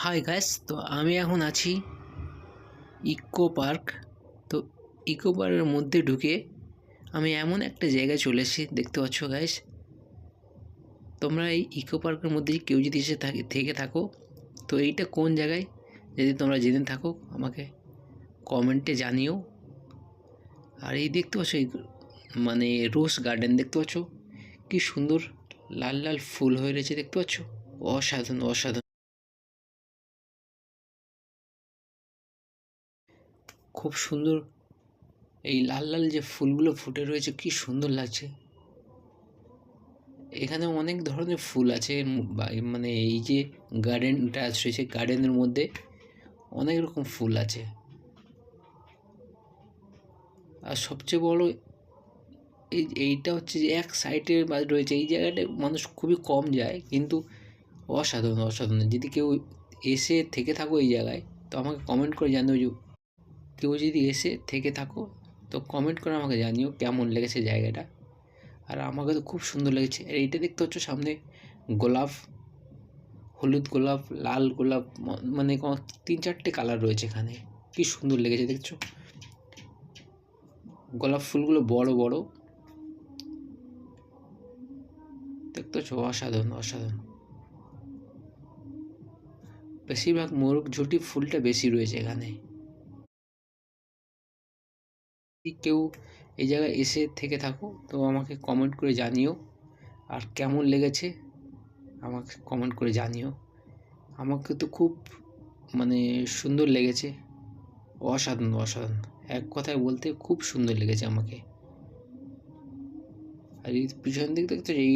Hi guys, তো আমি এখন আছি ইকো পার্ক। তো ইকো পার্কের মধ্যে ঢুকে আমি এমন একটা জায়গায় চলে এসেছি, দেখতে পাচ্ছ গাইস। তোমরা এই ইকো পার্কের মধ্যে কেউ যদি এসে থেকে থাকো, তো এইটা কোন জায়গায় যদি তোমরা জেনে থাকো আমাকে কমেন্টে জানিও। আর এই দেখতে পাচ্ছ, এই মানে রোজ গার্ডেন দেখতে পাচ্ছ, কি সুন্দর লাল লাল ফুল হয়ে রয়েছে, দেখতে পাচ্ছ? অসাধারণ অসাধারণ, খুব সুন্দর। এই লাল লাল যে ফুলগুলো ফুটে রয়েছে, কি সুন্দর লাগছে। এখানে অনেক ধরনের ফুল আছে, মানে এই যে গার্ডেনটা রয়েছে, গার্ডেনের মধ্যে অনেক রকম ফুল আছে। আর সবচেয়ে বড় এইটা হচ্ছে যে এক সাইডে রয়েছে, এই জায়গাটা মানুষ খুবই কম যায়, কিন্তু অসাধারণ অসাধারণ। যদি কেউ এসে থেকে থাকো এই জায়গায়, তো আমাকে কমেন্ট করে জানিও। যে কেউ যদি এসে থেকে থাকো, তো কমেন্ট করে আমাকে জানিও কেমন লেগেছে জায়গাটা। আর আমাকে তো খুব সুন্দর লেগেছে। আর এইটা দেখতে হচ্ছে সামনে গোলাপ, হলুদ গোলাপ, লাল গোলাপ, মানে 3-4টে কালার রয়েছে এখানে। কি সুন্দর লেগেছে, দেখছো? গোলাপ ফুলগুলো বড় বড়, দেখতে পাচ্ছ? অসাধারণ অসাধারণ। বেশিরভাগ মোরগ ঝুঁটি ফুলটা বেশি রয়েছে এখানে। যদি কেউ এই জায়গায় এসে থেকে থাকো, তো আমাকে কমেন্ট করে জানিও। আর কেমন লেগেছে আমাকে কমেন্ট করে জানিও। আমাকে তো খুব মানে সুন্দর লেগেছে, অসাধারণ অসাধারণ। এক কথায় বলতে খুব সুন্দর লেগেছে আমাকে। আর এই পিছন দিক দেখতে এই